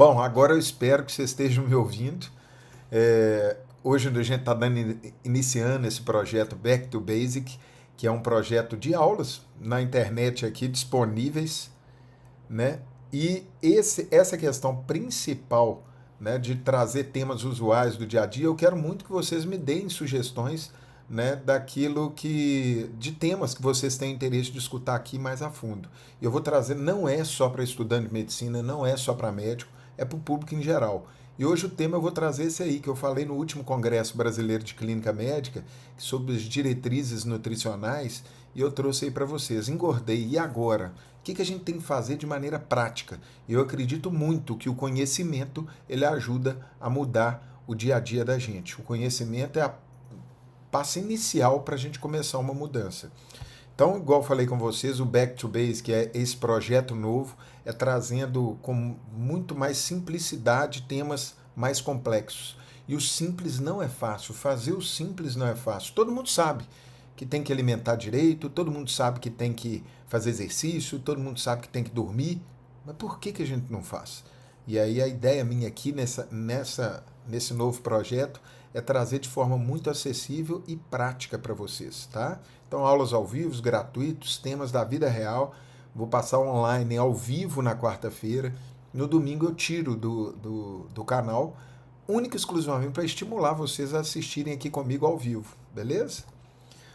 Bom, agora eu espero que vocês estejam me ouvindo. Hoje a gente está iniciando esse projeto Back to Basic, que é um projeto de aulas na internet aqui disponíveis, né? E essa questão principal, né, de trazer temas usuais do dia a dia, eu quero muito que vocês me deem sugestões, né, daquilo de temas que vocês têm interesse de escutar aqui mais a fundo. Eu vou trazer, não é só para estudante de medicina, não é só para médico, é para o público em geral. E hoje o tema eu vou trazer esse aí, que eu falei no último Congresso Brasileiro de Clínica Médica, sobre as diretrizes nutricionais, e eu trouxe aí para vocês. Engordei, e agora? O que a gente tem que fazer de maneira prática? Eu acredito muito que o conhecimento ele ajuda a mudar o dia a dia da gente. O conhecimento é a passo inicial para a gente começar uma mudança. Então, igual eu falei com vocês, o Back to Base, que é esse projeto novo, é trazendo com muito mais simplicidade temas mais complexos. E o simples não é fácil, fazer o simples não é fácil. Todo mundo sabe que tem que alimentar direito, todo mundo sabe que tem que fazer exercício, todo mundo sabe que tem que dormir, mas por que a gente não faz? E aí a ideia minha aqui nesse novo projeto é trazer de forma muito acessível e prática para vocês, tá? Então, aulas ao vivo, gratuitos, temas da vida real. Vou passar online ao vivo na quarta-feira. No domingo eu tiro do canal, única e exclusivamente para estimular vocês a assistirem aqui comigo ao vivo, beleza?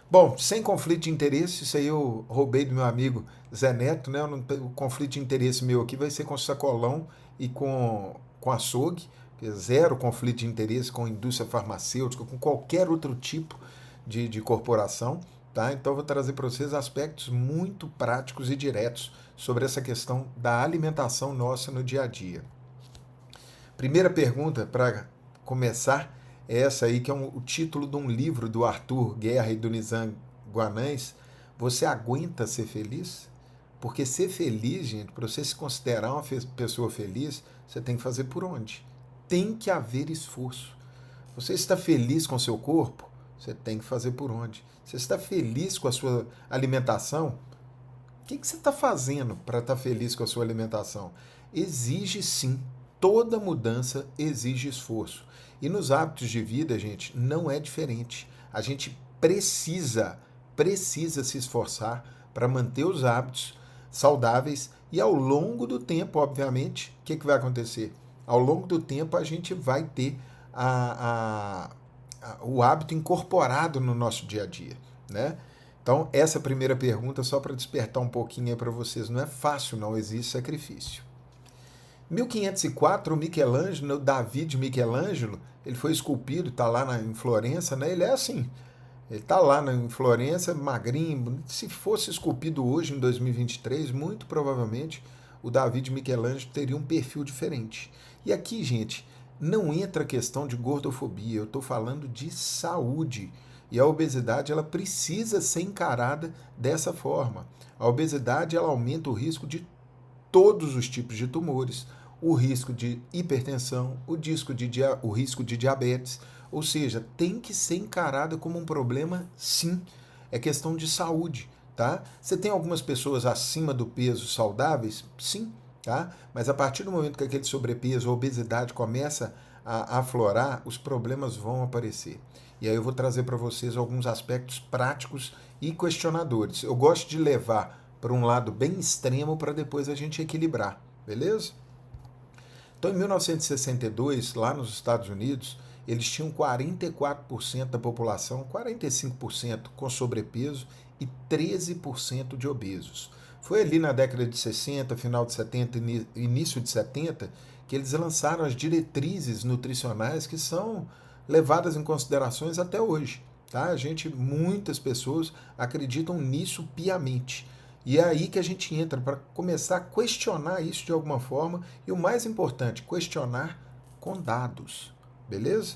Bom, sem conflito de interesse, isso aí eu roubei do meu amigo Zé Neto, né? O conflito de interesse meu aqui vai ser com sacolão e com açougue, que é zero conflito de interesse com indústria farmacêutica, com qualquer outro tipo de corporação, tá? Então eu vou trazer para vocês aspectos muito práticos e diretos sobre essa questão da alimentação nossa no dia a dia. Primeira pergunta para começar é essa aí, que é o título de um livro do Arthur Guerra e do Nizam Guanães. Você aguenta ser feliz? Porque ser feliz, gente, para você se considerar uma pessoa feliz, você tem que fazer por onde? Tem que haver esforço. Você está feliz com o seu corpo? Você tem que fazer por onde? Você está feliz com a sua alimentação? O que você está fazendo para estar feliz com a sua alimentação? Exige sim, toda mudança exige esforço. E nos hábitos de vida, gente, não é diferente. A gente precisa se esforçar para manter os hábitos saudáveis e ao longo do tempo, obviamente, o que vai acontecer? Ao longo do tempo a gente vai ter o hábito incorporado no nosso dia a dia, né? Então, essa primeira pergunta, só para despertar um pouquinho aí para vocês, não é fácil, não, existe sacrifício. 1504, o Michelangelo, Davi de Michelangelo, ele foi esculpido, está lá em Florença, né? Ele é assim, ele está lá em Florença, magrinho. Se fosse esculpido hoje, em 2023, muito provavelmente o Davi de Michelangelo teria um perfil diferente. E aqui, gente, não entra a questão de gordofobia, eu estou falando de saúde. E a obesidade ela precisa ser encarada dessa forma. A obesidade ela aumenta o risco de todos os tipos de tumores, o risco de hipertensão, o risco de diabetes. Ou seja, tem que ser encarada como um problema, sim. É questão de saúde, tá? Você tem algumas pessoas acima do peso saudáveis? Sim, tá? Mas a partir do momento que aquele sobrepeso, a obesidade começa a aflorar, os problemas vão aparecer. E aí eu vou trazer para vocês alguns aspectos práticos e questionadores. Eu gosto de levar para um lado bem extremo para depois a gente equilibrar, beleza? Então, em 1962, lá nos Estados Unidos, eles tinham 44% da população, 45% com sobrepeso e 13% de obesos. Foi ali na década de 60, final de 70, início de 70, que eles lançaram as diretrizes nutricionais que são levadas em considerações até hoje. Tá? Muitas pessoas acreditam nisso piamente. E é aí que a gente entra para começar a questionar isso de alguma forma e o mais importante, questionar com dados, beleza?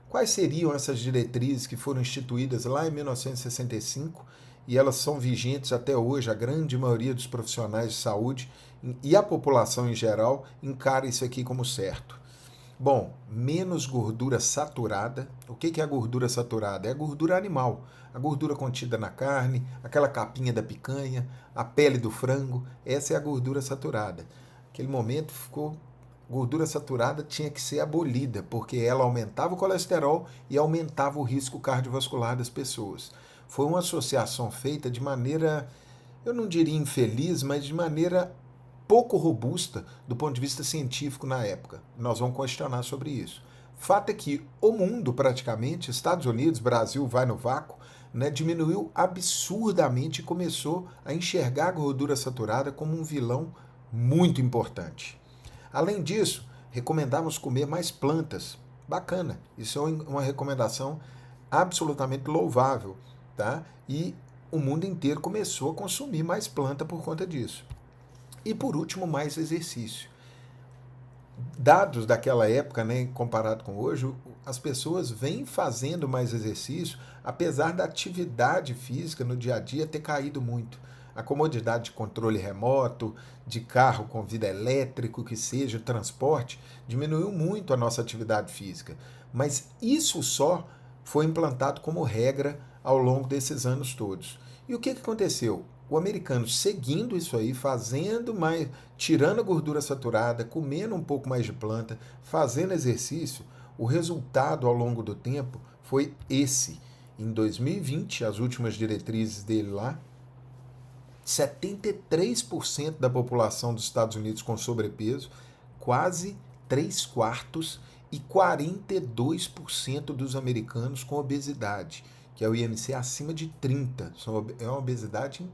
Quais seriam essas diretrizes que foram instituídas lá em 1965 e elas são vigentes até hoje? A grande maioria dos profissionais de saúde e a população em geral encara isso aqui como certo. Bom, menos gordura saturada. O que é a gordura saturada? É a gordura animal. A gordura contida na carne, aquela capinha da picanha, a pele do frango. Essa é a gordura saturada. Aquele momento ficou gordura saturada tinha que ser abolida, porque ela aumentava o colesterol e aumentava o risco cardiovascular das pessoas. Foi uma associação feita de maneira, eu não diria infeliz, mas de maneira pouco robusta do ponto de vista científico na época. Nós vamos questionar sobre isso. Fato é que o mundo, praticamente, Estados Unidos, Brasil, vai no vácuo, né, diminuiu absurdamente e começou a enxergar a gordura saturada como um vilão muito importante. Além disso, recomendamos comer mais plantas. Bacana, isso é uma recomendação absolutamente louvável, tá? E o mundo inteiro começou a consumir mais planta por conta disso. E por último, mais exercício. Dados daquela época, né, comparado com hoje, as pessoas vêm fazendo mais exercício, apesar da atividade física no dia a dia ter caído muito. A comodidade de controle remoto, de carro com vida elétrico, que seja, transporte, diminuiu muito a nossa atividade física. Mas isso só foi implantado como regra ao longo desses anos todos. E o que aconteceu? O americano seguindo isso aí, fazendo mais, tirando a gordura saturada, comendo um pouco mais de planta, fazendo exercício, o resultado ao longo do tempo foi esse. Em 2020, as últimas diretrizes dele lá, 73% da população dos Estados Unidos com sobrepeso, quase 3/4 e 42% dos americanos com obesidade, que é o IMC acima de 30. É uma obesidade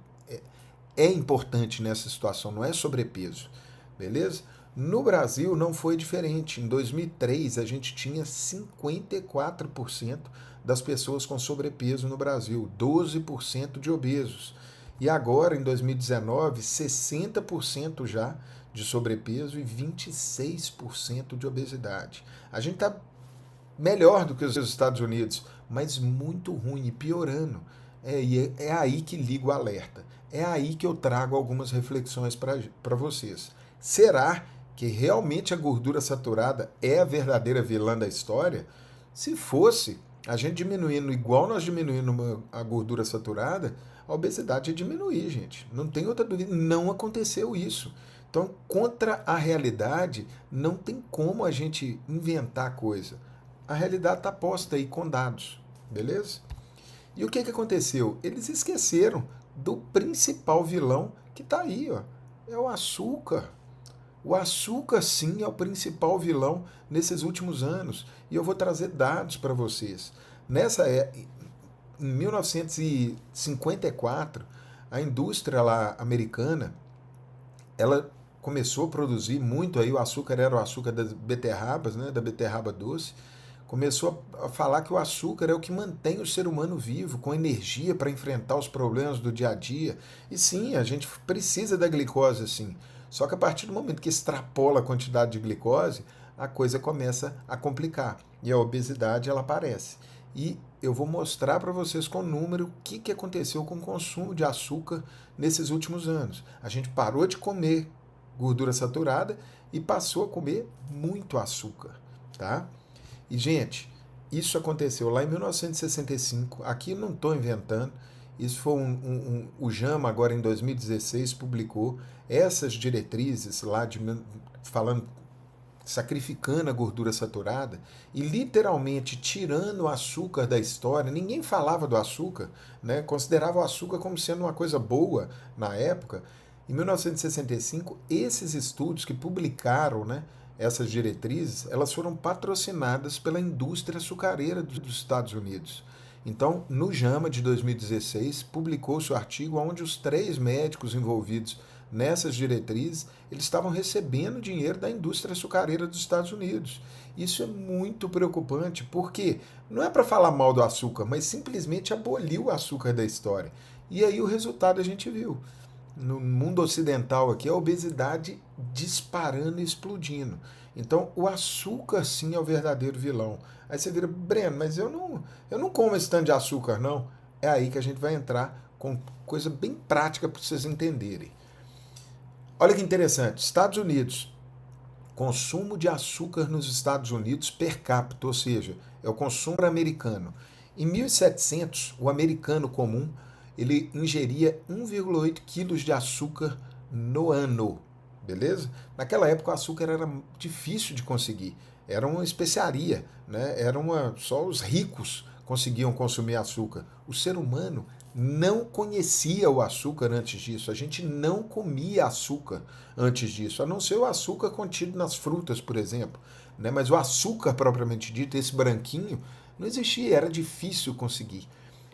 é importante nessa situação, não é sobrepeso, beleza? No Brasil não foi diferente. Em 2003 a gente tinha 54% das pessoas com sobrepeso no Brasil, 12% de obesos. E agora, em 2019, 60% já de sobrepeso e 26% de obesidade. A gente está melhor do que os Estados Unidos, mas muito ruim e piorando. É aí que ligo o alerta. É aí que eu trago algumas reflexões para vocês. Será que realmente a gordura saturada é a verdadeira vilã da história? Se fosse, a gente diminuindo igual nós diminuindo a gordura saturada, a obesidade ia diminuir, gente. Não tem outra dúvida. Não aconteceu isso. Então, contra a realidade, não tem como a gente inventar coisa. A realidade está posta aí com dados, beleza? E o que aconteceu? Eles esqueceram do principal vilão que está aí, ó. É o açúcar. O açúcar, sim, é o principal vilão nesses últimos anos. E eu vou trazer dados para vocês. Em 1954, a indústria lá americana, ela começou a produzir muito aí, o açúcar era o açúcar das beterrabas, né, da beterraba doce. Começou a falar que o açúcar é o que mantém o ser humano vivo, com energia para enfrentar os problemas do dia a dia. E sim, a gente precisa da glicose, sim. Só que a partir do momento que extrapola a quantidade de glicose, a coisa começa a complicar. E a obesidade, ela aparece. E eu vou mostrar para vocês com número o que aconteceu com o consumo de açúcar nesses últimos anos. A gente parou de comer gordura saturada e passou a comer muito açúcar, tá? E, gente, isso aconteceu lá em 1965. Aqui não estou inventando. Isso foi o JAMA, agora em 2016, publicou essas diretrizes lá, falando, sacrificando a gordura saturada e literalmente tirando o açúcar da história. Ninguém falava do açúcar, né? Considerava o açúcar como sendo uma coisa boa na época. Em 1965, esses estudos que publicaram, né, essas diretrizes, elas foram patrocinadas pela indústria açucareira dos Estados Unidos. Então, no JAMA de 2016, publicou-se o artigo onde os 3 médicos envolvidos nessas diretrizes, eles estavam recebendo dinheiro da indústria açucareira dos Estados Unidos. Isso é muito preocupante, porque não é para falar mal do açúcar, mas simplesmente aboliu o açúcar da história. E aí o resultado a gente viu. No mundo ocidental aqui, a obesidade disparando e explodindo. Então, o açúcar sim é o verdadeiro vilão. Aí você vira, Breno, mas eu não como esse tanto de açúcar, não. É aí que a gente vai entrar com coisa bem prática para vocês entenderem. Olha que interessante, Estados Unidos, consumo de açúcar nos Estados Unidos per capita, ou seja, é o consumo americano. Em 1700, o americano comum ele ingeria 1,8 quilos de açúcar no ano. beleza? Naquela época o açúcar era difícil de conseguir, era uma especiaria, né? Só os ricos conseguiam consumir açúcar. O ser humano não conhecia o açúcar antes disso, a gente não comia açúcar antes disso, a não ser o açúcar contido nas frutas, por exemplo, né? Mas o açúcar propriamente dito, esse branquinho, não existia, era difícil conseguir.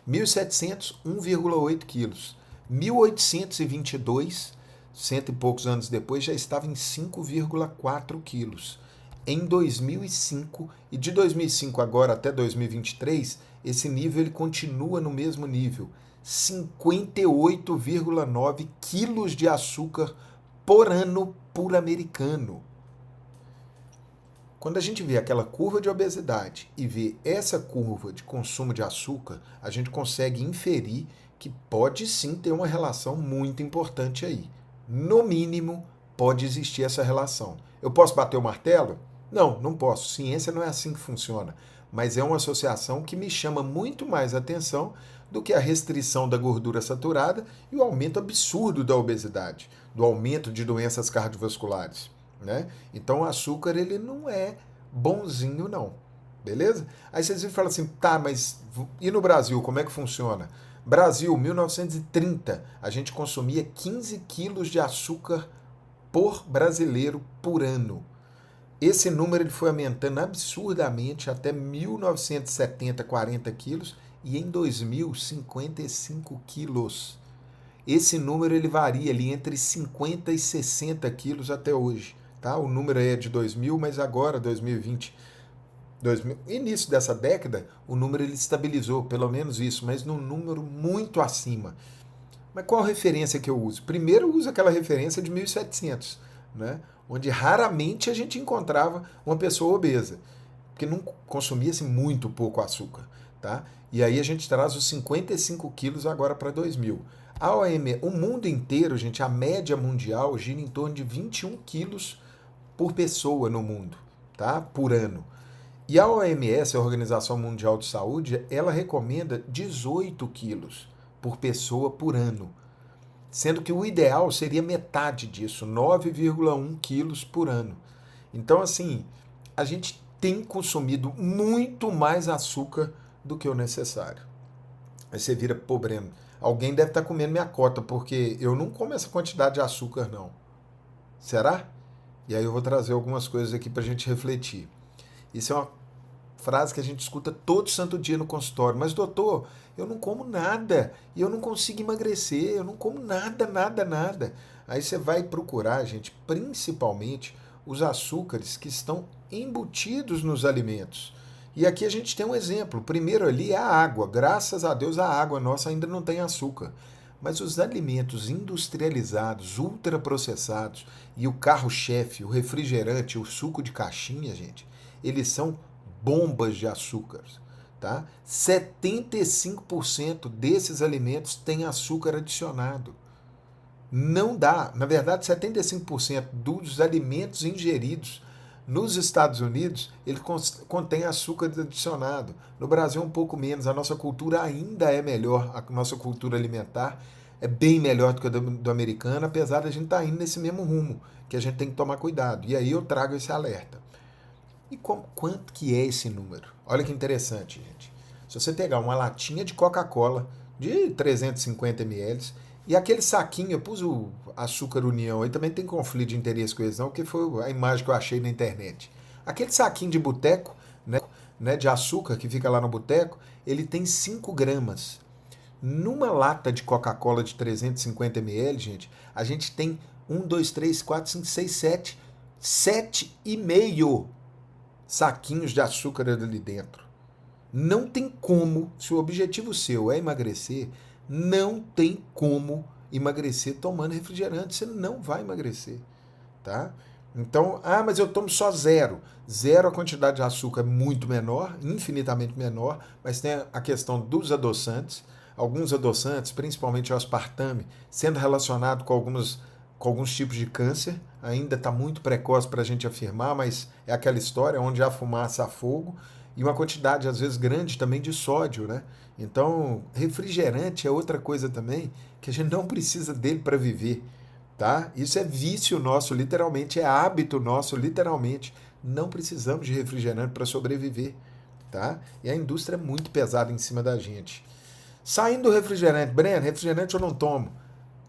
1700, 1,8 quilos. 1822, cento e poucos anos depois, já estava em 5,4 quilos. Em 2005, e de 2005 agora até 2023, esse nível ele continua no mesmo nível. 58,9 quilos de açúcar por ano por americano. Quando a gente vê aquela curva de obesidade e vê essa curva de consumo de açúcar, a gente consegue inferir que pode sim ter uma relação muito importante aí. No mínimo, pode existir essa relação. Eu posso bater o martelo? Não, não posso. Ciência não é assim que funciona. Mas é uma associação que me chama muito mais atenção do que a restrição da gordura saturada e o aumento absurdo da obesidade, do aumento de doenças cardiovasculares. Né? Então o açúcar ele não é bonzinho não, beleza? Aí vocês falam assim, tá, mas e no Brasil, como é que funciona? Brasil, 1930, a gente consumia 15 quilos de açúcar por brasileiro por ano. Esse número ele foi aumentando absurdamente até 1970, 40 quilos e em 2000, 55 quilos. Esse número ele varia ali entre 50 e 60 quilos até hoje. Tá? O número é de 2000, mas agora, 2020, início dessa década, o número ele estabilizou, pelo menos isso, mas num número muito acima. Mas qual referência que eu uso? Primeiro eu uso aquela referência de 1700, né? Onde raramente a gente encontrava uma pessoa obesa, porque não consumia-se muito pouco açúcar. Tá? E aí a gente traz os 55 quilos agora para 2000. A OMS, o mundo inteiro, gente, a média mundial gira em torno de 21 quilos por pessoa no mundo, tá? Por ano. E a OMS, a Organização Mundial de Saúde, ela recomenda 18 quilos por pessoa por ano, sendo que o ideal seria metade disso, 9,1 quilos por ano. Então, assim, a gente tem consumido muito mais açúcar do que o necessário. Aí você vira, pô, Breno, alguém deve estar comendo minha cota, porque eu não como essa quantidade de açúcar, não. Será? E aí eu vou trazer algumas coisas aqui para a gente refletir. Isso é uma frase que a gente escuta todo santo dia no consultório. Mas, doutor, eu não como nada e eu não consigo emagrecer, eu não como nada, nada, nada. Aí você vai procurar, gente, principalmente os açúcares que estão embutidos nos alimentos. E aqui a gente tem um exemplo. O primeiro ali é a água. Graças a Deus a água nossa ainda não tem açúcar. Mas os alimentos industrializados, ultraprocessados e o carro-chefe, o refrigerante, o suco de caixinha, gente, eles são bombas de açúcar. Tá? 75% desses alimentos têm açúcar adicionado. Não dá. Na verdade, 75% dos alimentos ingeridos nos Estados Unidos, ele contém açúcar adicionado. No Brasil, um pouco menos. A nossa cultura ainda é melhor. A nossa cultura alimentar é bem melhor do que a do americano, apesar de a gente estar indo nesse mesmo rumo, que a gente tem que tomar cuidado. E aí eu trago esse alerta. E quanto que é esse número? Olha que interessante, gente. Se você pegar uma latinha de Coca-Cola de 350 ml e aquele saquinho, eu pus o açúcar União, aí também tem conflito de interesse com eles não, porque foi a imagem que eu achei na internet. Aquele saquinho de boteco, né, de açúcar que fica lá no boteco, ele tem 5 gramas. Numa lata de Coca-Cola de 350 ml, gente, a gente tem 1, 2, 3, 4, 5, 6, 7, 7,5 saquinhos de açúcar ali dentro. Não tem como, se o objetivo seu é emagrecer, não tem como emagrecer tomando refrigerante. Você não vai emagrecer, tá? Então, mas eu tomo só zero. Zero, a quantidade de açúcar é muito menor, infinitamente menor, mas tem a questão dos adoçantes. Alguns adoçantes, principalmente o aspartame, sendo relacionado com alguns tipos de câncer. Ainda está muito precoce para a gente afirmar, mas é aquela história onde há fumaça, há fogo. E uma quantidade, às vezes, grande também de sódio, né? Então, refrigerante é outra coisa também que a gente não precisa dele para viver, tá? Isso é vício nosso, literalmente, é hábito nosso, literalmente. Não precisamos de refrigerante para sobreviver, tá? E a indústria é muito pesada em cima da gente. Saindo do refrigerante, Breno, refrigerante eu não tomo.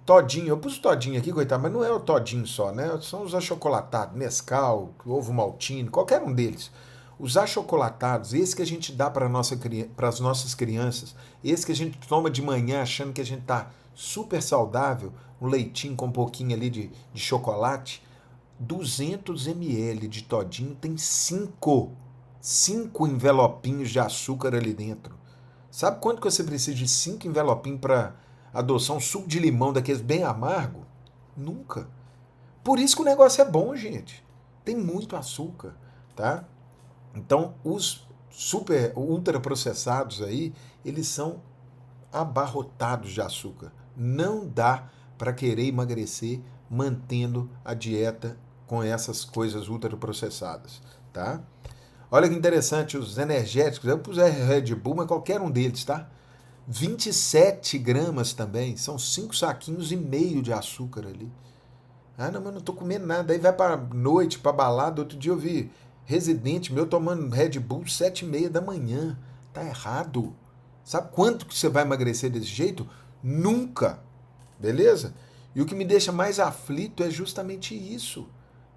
Todinho, eu pus todinho aqui, coitado, mas não é o todinho só, né? São os achocolatados, Nescau, ovo maltine, qualquer um deles. Os achocolatados, esse que a gente dá para as nossas crianças, esse que a gente toma de manhã achando que a gente tá super saudável, um leitinho com um pouquinho ali de chocolate, 200 ml de todinho tem 5 envelopinhos de açúcar ali dentro. Sabe quanto que você precisa de 5 envelopinhos para adoçar um suco de limão daqueles bem amargo? Nunca. Por isso que o negócio é bom, gente. Tem muito açúcar, tá? Então, os super ultra processados aí, eles são abarrotados de açúcar. Não dá para querer emagrecer mantendo a dieta com essas coisas ultraprocessadas, tá? Olha que interessante, os energéticos, eu pus Red Bull, mas qualquer um deles, tá? 27 gramas também, são 5 saquinhos e meio de açúcar ali. Ah, não, mas não tô comendo nada. Aí vai pra noite, pra balada. Outro dia eu vi residente meu tomando Red Bull 7:30 da manhã. Tá errado. Sabe quanto que você vai emagrecer desse jeito? Nunca. Beleza? E o que me deixa mais aflito é justamente isso.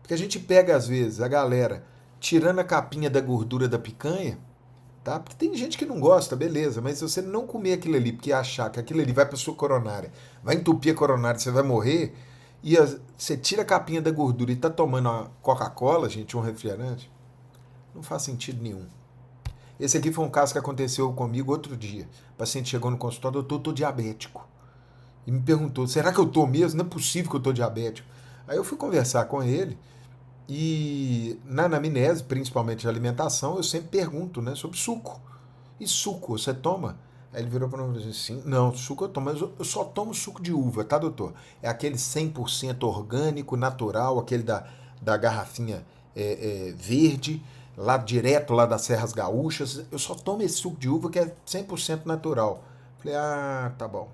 Porque a gente pega, às vezes, a galera tirando a capinha da gordura da picanha, tá? Porque tem gente que não gosta, beleza, mas se você não comer aquilo ali, porque achar que aquilo ali vai para sua coronária, vai entupir a coronária, você vai morrer, e você tira a capinha da gordura e tá tomando uma Coca-Cola, gente, um refrigerante, não faz sentido nenhum. Esse aqui foi um caso que aconteceu comigo outro dia. O paciente chegou no consultório, doutor, eu tô diabético. E me perguntou, será que eu tô mesmo? Não é possível que eu tô diabético. Aí eu fui conversar com ele, e na anamnese, principalmente de alimentação, eu sempre pergunto, né, sobre suco. E suco, você toma? Aí ele virou para mim e disse assim, não, suco eu tomo, mas eu só tomo suco de uva, tá, doutor? É aquele 100% orgânico, natural, aquele da garrafinha verde, lá direto lá das Serras Gaúchas. Eu só tomo esse suco de uva que é 100% natural. Falei, ah, tá bom.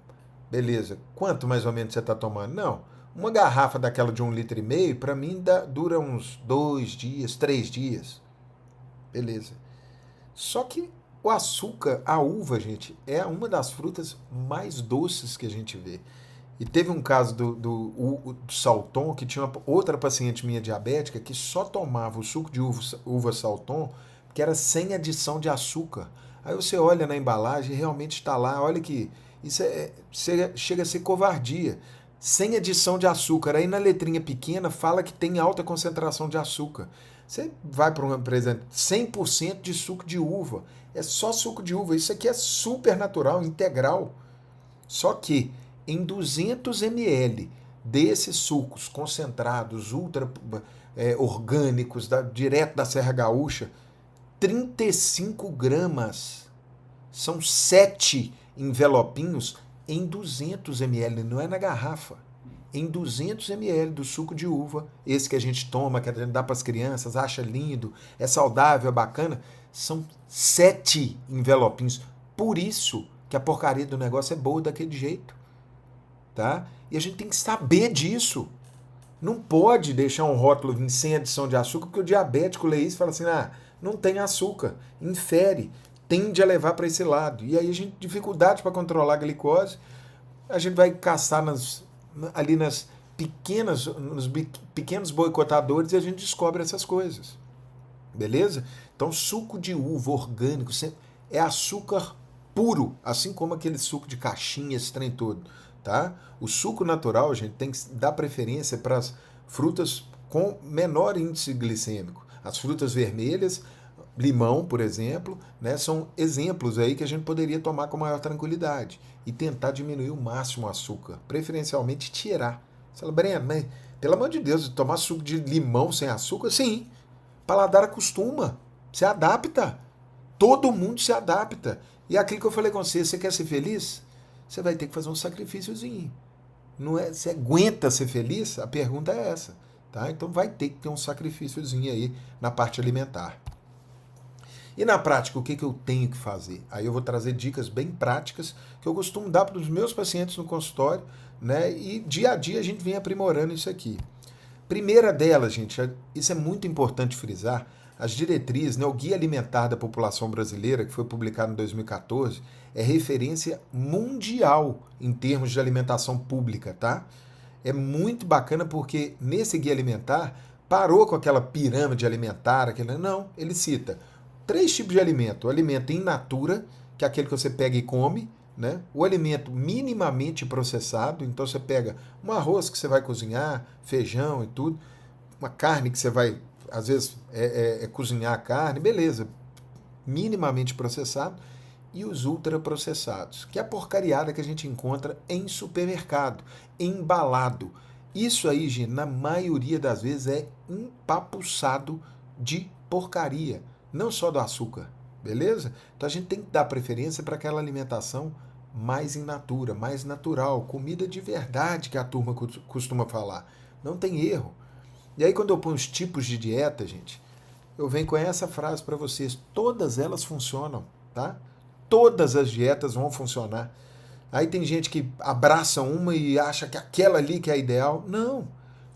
Beleza. Quanto mais ou menos você está tomando? Não. Uma garrafa daquela de 1,5 litro, para mim dura uns 2 dias, 3 dias. Beleza. Só que o açúcar, a uva, gente, é uma das frutas mais doces que a gente vê. E teve um caso do Salton, que tinha outra paciente minha diabética que só tomava o suco de uva Salton, que era sem adição de açúcar. Aí você olha na embalagem e realmente está lá, olha que isso chega a ser covardia. Sem adição de açúcar. Aí na letrinha pequena fala que tem alta concentração de açúcar. Você vai para uma empresa 100% de suco de uva. É só suco de uva. Isso aqui é super natural, integral. Só que em 200 ml desses sucos concentrados, ultra orgânicos, direto da Serra Gaúcha, 35 gramas. São 7 envelopinhos em 200 ml, não é na garrafa. Em 200 ml do suco de uva, esse que a gente toma, que a gente dá para as crianças, acha lindo, é saudável, é bacana, são 7 envelopinhos. Por isso que a porcaria do negócio é boa daquele jeito, tá? E a gente tem que saber disso. Não pode deixar um rótulo vir sem adição de açúcar, porque o diabético lê isso e fala assim, ah, não tem açúcar, infere, tende a levar para esse lado. E aí a gente, dificuldade para controlar a glicose, a gente vai caçar ali nos pequenos boicotadores e a gente descobre essas coisas. Beleza? Então, suco de uva orgânico é açúcar puro, assim como aquele suco de caixinha, esse trem todo. Tá? O suco natural, gente, tem que dar preferência para as frutas com menor índice glicêmico. As frutas vermelhas, limão, por exemplo, né, são exemplos aí que a gente poderia tomar com maior tranquilidade e tentar diminuir o máximo o açúcar, preferencialmente tirar. Você fala, Breno, mas pelo amor de Deus, tomar suco de limão sem açúcar? Sim, paladar acostuma, se adapta. Todo mundo se adapta. E aquilo que eu falei com você, você quer ser feliz? Você vai ter que fazer um sacrifíciozinho. Não é, você aguenta ser feliz? A pergunta é essa. Tá? Então vai ter que ter um sacrifíciozinho aí na parte alimentar. E na prática, o que eu tenho que fazer? Aí eu vou trazer dicas bem práticas que eu costumo dar para os meus pacientes no consultório, né? E dia a dia a gente vem aprimorando isso aqui. Primeira delas, gente, isso é muito importante frisar, as diretrizes, né, o Guia Alimentar da População Brasileira, que foi publicado em 2014, é referência mundial em termos de alimentação pública, tá? É muito bacana porque nesse guia alimentar parou com aquela pirâmide alimentar, não, ele cita três tipos de alimento: o alimento in natura, que é aquele que você pega e come, né? O alimento minimamente processado, então você pega um arroz que você vai cozinhar, feijão e tudo, uma carne que você vai, às vezes, cozinhar a carne, beleza, minimamente processado, e os ultraprocessados, que é a porcariada que a gente encontra em supermercado, embalado. Isso aí, gente, na maioria das vezes é empapuçado de porcaria, não só do açúcar, beleza? Então a gente tem que dar preferência para aquela alimentação mais in natura, mais natural, comida de verdade que a turma costuma falar. Não tem erro. E aí quando eu ponho os tipos de dieta, gente, eu venho com essa frase para vocês: todas elas funcionam, tá? Todas as dietas vão funcionar. Aí tem gente que abraça uma e acha que aquela ali que é a ideal. Não.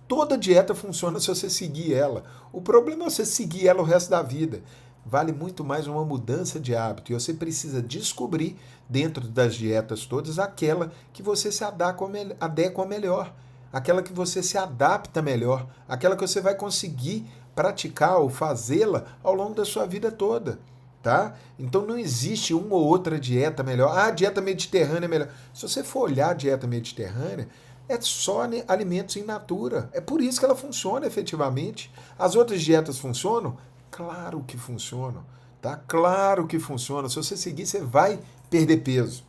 Toda dieta funciona se você seguir ela. O problema é você seguir ela o resto da vida. Vale muito mais uma mudança de hábito. E você precisa descobrir, dentro das dietas todas, aquela que você se adequa melhor. Aquela que você se adapta melhor. Aquela que você vai conseguir praticar ou fazê-la ao longo da sua vida toda. Tá? Então não existe uma ou outra dieta melhor. Ah, a dieta mediterrânea é melhor. Se você for olhar a dieta mediterrânea, é só alimentos in natura. É por isso que ela funciona efetivamente. As outras dietas funcionam? Claro que funcionam, tá? Claro que funciona. Se você seguir, você vai perder peso,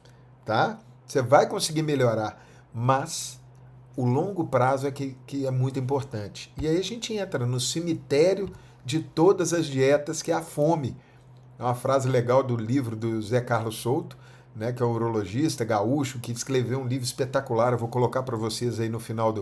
tá? Você vai conseguir melhorar, mas o longo prazo é que é muito importante. E aí a gente entra no cemitério de todas as dietas, que é a fome. É uma frase legal do livro do Zé Carlos Souto, né, que é um urologista gaúcho, que escreveu um livro espetacular. Eu vou colocar para vocês aí no final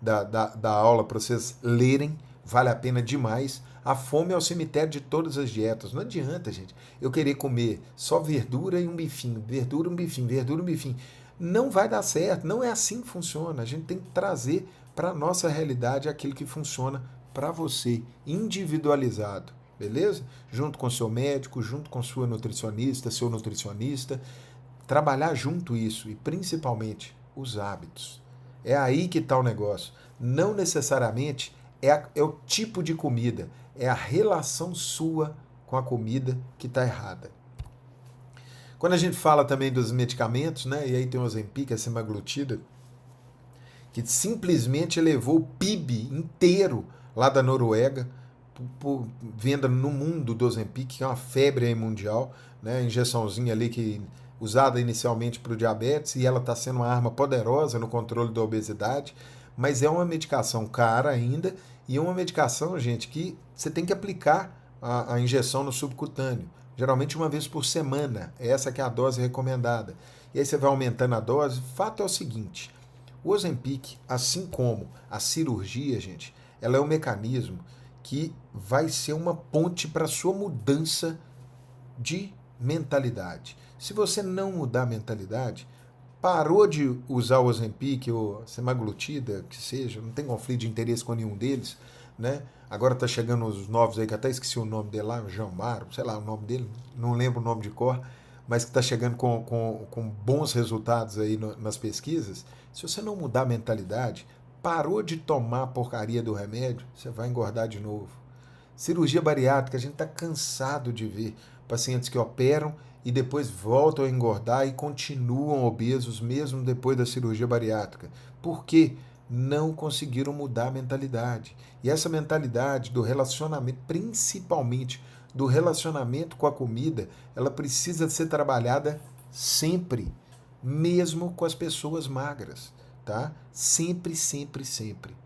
da aula para vocês lerem. Vale a pena demais. A fome é o cemitério de todas as dietas. Não adianta, gente, eu querer comer só verdura e um bifinho, verdura, um bifinho, verdura, um bifinho. Não vai dar certo. Não é assim que funciona. A gente tem que trazer para a nossa realidade aquilo que funciona para você, individualizado. Beleza? Junto com seu médico, junto com sua nutricionista, seu nutricionista, trabalhar junto isso e principalmente os hábitos. É aí que está o negócio. Não necessariamente é o tipo de comida, é a relação sua com a comida que está errada. Quando a gente fala também dos medicamentos, né? E aí tem o Ozempic, a semaglutida, que simplesmente elevou o PIB inteiro lá da Noruega, por venda no mundo do Ozempic, que é uma febre aí mundial, né? Injeçãozinha ali que usada inicialmente para o diabetes, e ela está sendo uma arma poderosa no controle da obesidade, mas é uma medicação cara ainda, e é uma medicação, gente, que você tem que aplicar a injeção no subcutâneo, geralmente uma vez por semana, essa que é a dose recomendada. E aí você vai aumentando a dose. Fato é o seguinte: o Ozempic, assim como a cirurgia, gente, ela é um mecanismo que vai ser uma ponte para a sua mudança de mentalidade. Se você não mudar a mentalidade, parou de usar o Ozempic ou a semaglutida, que seja, não tem conflito de interesse com nenhum deles, né? Agora tá chegando os novos aí, que até esqueci o nome dele lá, Jamaro, sei lá o nome dele, não lembro o nome de cor, mas que está chegando com bons resultados aí nas pesquisas. Se você não mudar a mentalidade, parou de tomar a porcaria do remédio, você vai engordar de novo. Cirurgia bariátrica, a gente está cansado de ver pacientes que operam e depois voltam a engordar e continuam obesos mesmo depois da cirurgia bariátrica. Por quê? Não conseguiram mudar a mentalidade. E essa mentalidade do relacionamento, principalmente do relacionamento com a comida, ela precisa ser trabalhada sempre, mesmo com as pessoas magras, tá? Sempre, sempre, sempre.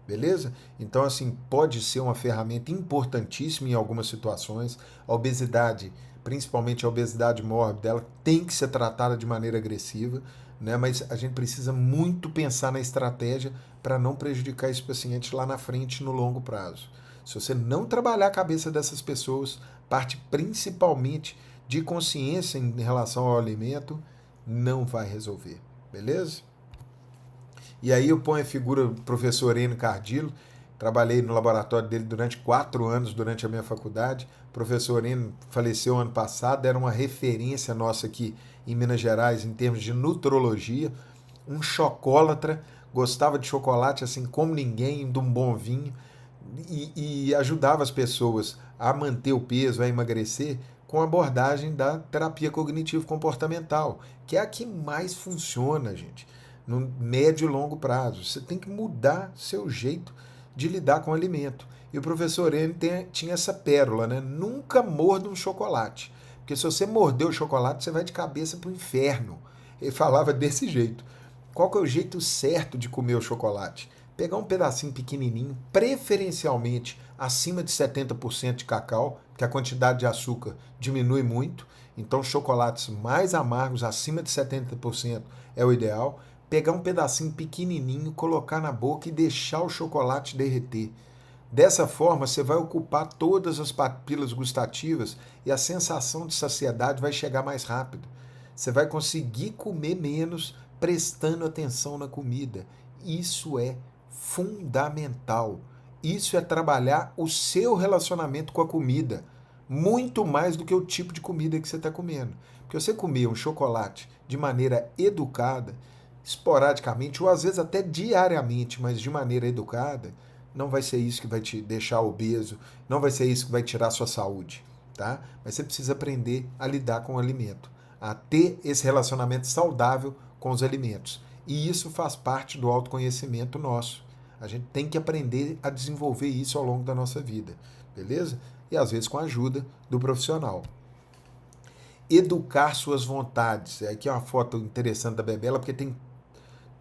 Beleza? Então, assim, pode ser uma ferramenta importantíssima em algumas situações. A obesidade, principalmente a obesidade mórbida, ela tem que ser tratada de maneira agressiva, né? Mas a gente precisa muito pensar na estratégia para não prejudicar esse paciente lá na frente no longo prazo. Se você não trabalhar a cabeça dessas pessoas, parte principalmente de consciência em relação ao alimento, não vai resolver. Beleza? E aí eu ponho a figura do professor Enio Cardillo, trabalhei no laboratório dele durante 4 anos, durante a minha faculdade. O professor Enio faleceu ano passado, era uma referência nossa aqui em Minas Gerais em termos de nutrologia, um chocólatra, gostava de chocolate assim como ninguém, de um bom vinho, e ajudava as pessoas a manter o peso, a emagrecer, com a abordagem da terapia cognitivo-comportamental, que é a que mais funciona, gente, no médio e longo prazo. Você tem que mudar seu jeito de lidar com o alimento. E o professor N tinha essa pérola, né? Nunca morda um chocolate. Porque se você morder o chocolate, você vai de cabeça para o inferno. Ele falava desse jeito. Qual que é o jeito certo de comer o chocolate? Pegar um pedacinho pequenininho, preferencialmente acima de 70% de cacau, que a quantidade de açúcar diminui muito. Então, chocolates mais amargos, acima de 70% é o ideal. Pegar um pedacinho pequenininho, colocar na boca e deixar o chocolate derreter. Dessa forma, você vai ocupar todas as papilas gustativas e a sensação de saciedade vai chegar mais rápido. Você vai conseguir comer menos prestando atenção na comida. Isso é fundamental. Isso é trabalhar o seu relacionamento com a comida, muito mais do que o tipo de comida que você está comendo. Porque você comer um chocolate de maneira educada, esporadicamente, ou às vezes até diariamente, mas de maneira educada, não vai ser isso que vai te deixar obeso, não vai ser isso que vai tirar a sua saúde, tá? Mas você precisa aprender a lidar com o alimento, a ter esse relacionamento saudável com os alimentos. E isso faz parte do autoconhecimento nosso. A gente tem que aprender a desenvolver isso ao longo da nossa vida, beleza? E às vezes com a ajuda do profissional. Educar suas vontades. Aqui é uma foto interessante da Bebela, porque tem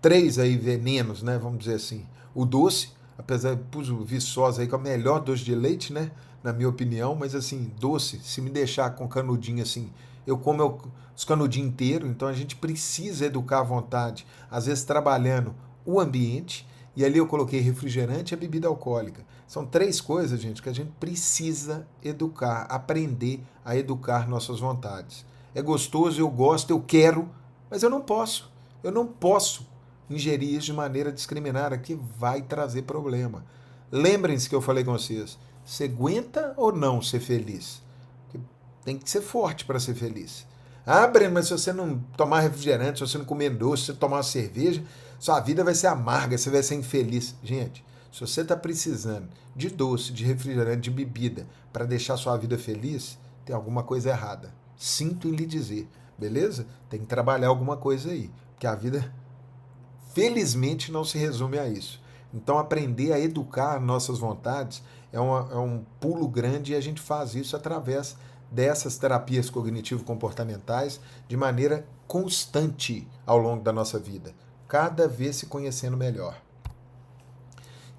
3 aí venenos, né? Vamos dizer assim. O doce, apesar de pus o Viçosa aí, que é o melhor doce de leite, né? Na minha opinião, mas assim, doce, se me deixar com canudinho assim, eu como os canudinhos inteiros, então a gente precisa educar a vontade, às vezes trabalhando o ambiente, e ali eu coloquei refrigerante e a bebida alcoólica. São 3 coisas, gente, que a gente precisa educar, aprender a educar nossas vontades. É gostoso, eu gosto, eu quero, mas eu não posso. Eu não posso ingerir isso de maneira discriminada, que vai trazer problema. Lembrem-se que eu falei com vocês, você aguenta ou não ser feliz? Porque tem que ser forte para ser feliz. Ah, Breno, mas se você não tomar refrigerante, se você não comer doce, se você tomar uma cerveja, sua vida vai ser amarga, você vai ser infeliz. Gente, se você está precisando de doce, de refrigerante, de bebida para deixar sua vida feliz, tem alguma coisa errada. Sinto em lhe dizer, beleza? Tem que trabalhar alguma coisa aí, porque a vida felizmente não se resume a isso. Então, aprender a educar nossas vontades é um pulo grande e a gente faz isso através dessas terapias cognitivo-comportamentais de maneira constante ao longo da nossa vida, cada vez se conhecendo melhor.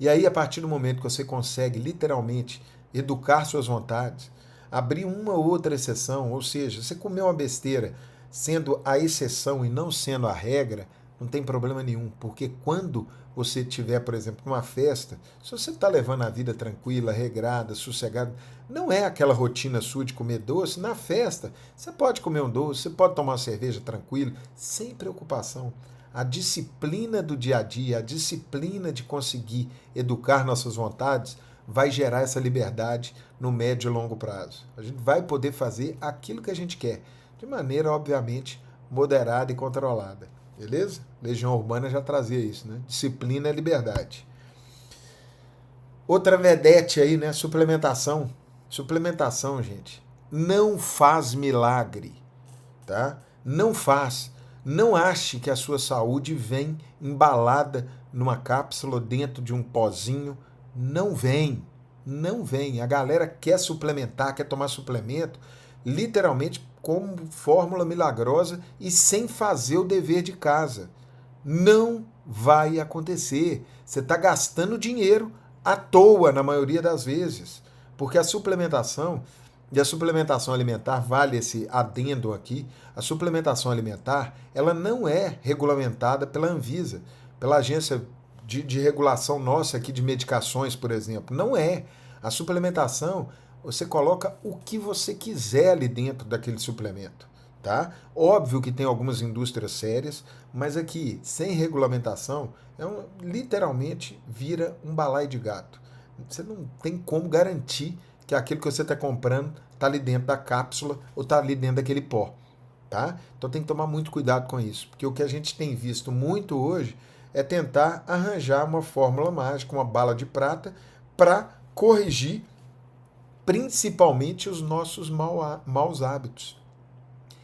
E aí, a partir do momento que você consegue literalmente educar suas vontades, abrir uma ou outra exceção, ou seja, você comeu uma besteira sendo a exceção e não sendo a regra, não tem problema nenhum, porque quando você tiver, por exemplo, numa festa, se você está levando a vida tranquila, regrada, sossegada, não é aquela rotina sua de comer doce, na festa você pode comer um doce, você pode tomar uma cerveja tranquilo, sem preocupação. A disciplina do dia a dia, a disciplina de conseguir educar nossas vontades, vai gerar essa liberdade no médio e longo prazo. A gente vai poder fazer aquilo que a gente quer, de maneira, obviamente, moderada e controlada. Beleza? Legião Urbana já trazia isso, né? Disciplina é liberdade. Outra vedete aí, né? Suplementação. Suplementação, gente, não faz milagre, tá? Não faz. Não ache que a sua saúde vem embalada numa cápsula ou dentro de um pozinho. Não vem. Não vem. A galera quer suplementar, quer tomar suplemento, literalmente como fórmula milagrosa e sem fazer o dever de casa. Não vai acontecer. Você está gastando dinheiro à toa, na maioria das vezes. Porque a suplementação, e a suplementação alimentar, vale esse adendo aqui, a suplementação alimentar, ela não é regulamentada pela Anvisa, pela agência de regulação nossa aqui de medicações, por exemplo. Não é. A suplementação, você coloca o que você quiser ali dentro daquele suplemento, tá? Óbvio que tem algumas indústrias sérias, mas aqui, sem regulamentação, literalmente vira um balaio de gato. Você não tem como garantir que aquilo que você está comprando está ali dentro da cápsula ou está ali dentro daquele pó, tá? Então tem que tomar muito cuidado com isso, porque o que a gente tem visto muito hoje é tentar arranjar uma fórmula mágica, uma bala de prata, para corrigir principalmente os nossos maus hábitos.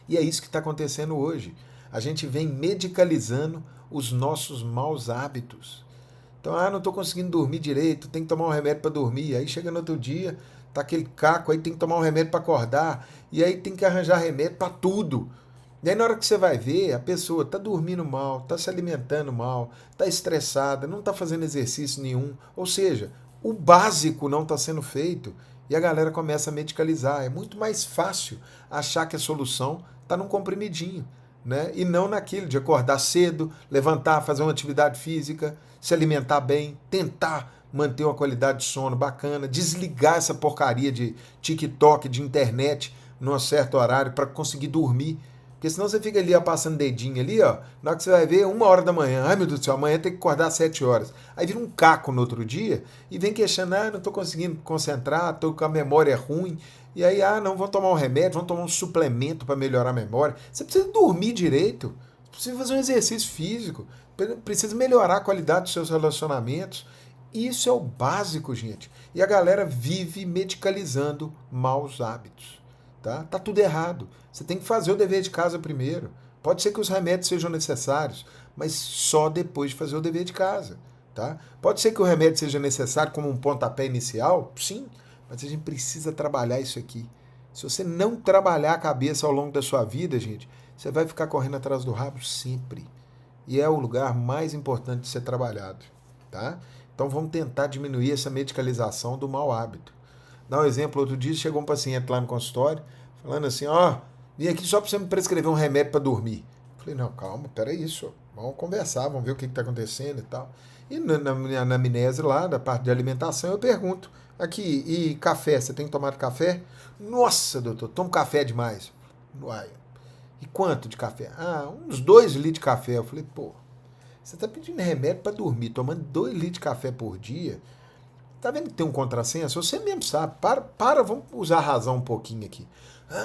E é isso que está acontecendo hoje. A gente vem medicalizando os nossos maus hábitos. Então, não estou conseguindo dormir direito, tem que tomar um remédio para dormir. Aí chega no outro dia, tá aquele caco, aí tem que tomar um remédio para acordar. E aí tem que arranjar remédio para tudo. E aí na hora que você vai ver, a pessoa está dormindo mal, está se alimentando mal, está estressada, não está fazendo exercício nenhum. Ou seja, o básico não está sendo feito. E a galera começa a medicalizar. É muito mais fácil achar que a solução está num comprimidinho, né? E não naquilo de acordar cedo, levantar, fazer uma atividade física, se alimentar bem, tentar manter uma qualidade de sono bacana, desligar essa porcaria de TikTok, de internet, num certo horário para conseguir dormir. Porque senão você fica ali ó, passando dedinho ali, ó. Na hora que você vai ver, 1 hora da manhã. Ai, meu Deus do céu, amanhã tem que acordar às 7 horas. Aí vira um caco no outro dia e vem queixando, não tô conseguindo concentrar, tô com a memória ruim. E aí, não, vão tomar um remédio, vão tomar um suplemento para melhorar a memória. Você precisa dormir direito, precisa fazer um exercício físico, precisa melhorar a qualidade dos seus relacionamentos. Isso é o básico, gente. E a galera vive medicalizando maus hábitos. Tá tudo errado. Você tem que fazer o dever de casa primeiro. Pode ser que os remédios sejam necessários, mas só depois de fazer o dever de casa. Tá? Pode ser que o remédio seja necessário como um pontapé inicial, sim, mas a gente precisa trabalhar isso aqui. Se você não trabalhar a cabeça ao longo da sua vida, gente, você vai ficar correndo atrás do rabo sempre. E é o lugar mais importante de ser trabalhado. Tá? Então vamos tentar diminuir essa medicalização do mau hábito. Dá um exemplo, outro dia chegou um paciente lá no consultório, falando assim, vim aqui só para você me prescrever um remédio para dormir. Falei, não, calma, peraí, senhor. Vamos conversar, vamos ver o que está acontecendo e tal. E na anamnese lá, da parte de alimentação, eu pergunto, aqui, e café, você tem tomado café? Nossa, doutor, tomo café demais. Uai, e quanto de café? Uns 2 litros de café. Eu falei, pô, você está pedindo remédio para dormir, tomando 2 litros de café por dia? Tá vendo que tem um contrassenso? Você mesmo sabe. Vamos usar a razão um pouquinho aqui.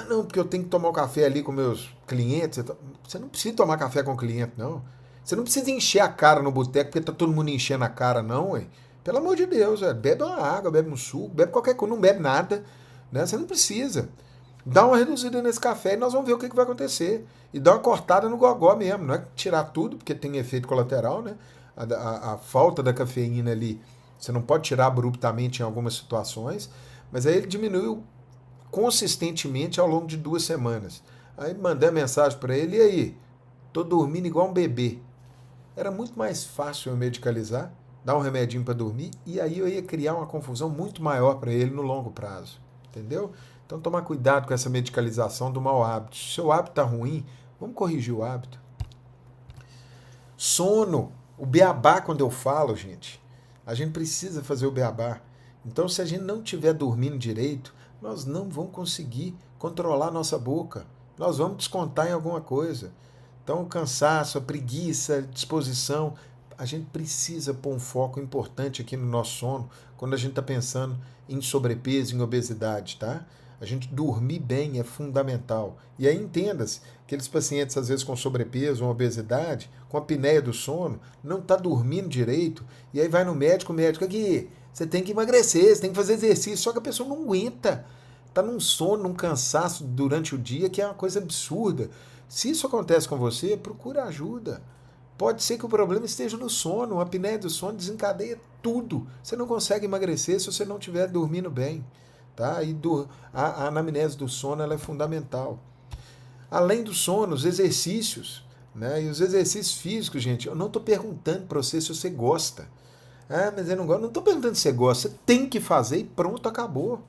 Não, porque eu tenho que tomar o café ali com meus clientes. Você não precisa tomar café com o cliente, não. Você não precisa encher a cara no boteco porque tá todo mundo enchendo a cara, não, ué. Pelo amor de Deus, bebe uma água, bebe um suco, bebe qualquer coisa, não bebe nada. Né? Você não precisa. Dá uma reduzida nesse café e nós vamos ver o que vai acontecer. E dá uma cortada no gogó mesmo. Não é tirar tudo, porque tem efeito colateral, né? A falta da cafeína ali você não pode tirar abruptamente em algumas situações, mas aí ele diminuiu consistentemente ao longo de 2 semanas. Aí mandei a mensagem para ele, e aí? Tô dormindo igual um bebê. Era muito mais fácil eu medicalizar, dar um remedinho para dormir, e aí eu ia criar uma confusão muito maior para ele no longo prazo. Entendeu? Então tomar cuidado com essa medicalização do mau hábito. Se o seu hábito está ruim, vamos corrigir o hábito. Sono. O beabá, quando eu falo, gente, a gente precisa fazer o beabá. Então, se a gente não estiver dormindo direito, nós não vamos conseguir controlar a nossa boca. Nós vamos descontar em alguma coisa. Então, o cansaço, a preguiça, a disposição, a gente precisa pôr um foco importante aqui no nosso sono quando a gente está pensando em sobrepeso, em obesidade, tá? A gente dormir bem é fundamental. E aí entenda-se, aqueles pacientes às vezes com sobrepeso ou obesidade, com apneia do sono, não está dormindo direito, e aí vai no médico, o médico aqui, você tem que emagrecer, você tem que fazer exercício, só que a pessoa não aguenta. Está num sono, num cansaço durante o dia, que é uma coisa absurda. Se isso acontece com você, procura ajuda. Pode ser que o problema esteja no sono, a apneia do sono desencadeia tudo. Você não consegue emagrecer se você não estiver dormindo bem. Tá? E a anamnese do sono ela é fundamental. Além do sono, os exercícios. Né? E os exercícios físicos, gente, eu não estou perguntando para você se você gosta. Mas eu não gosto. Não estou perguntando se você gosta. Você tem que fazer e pronto, acabou.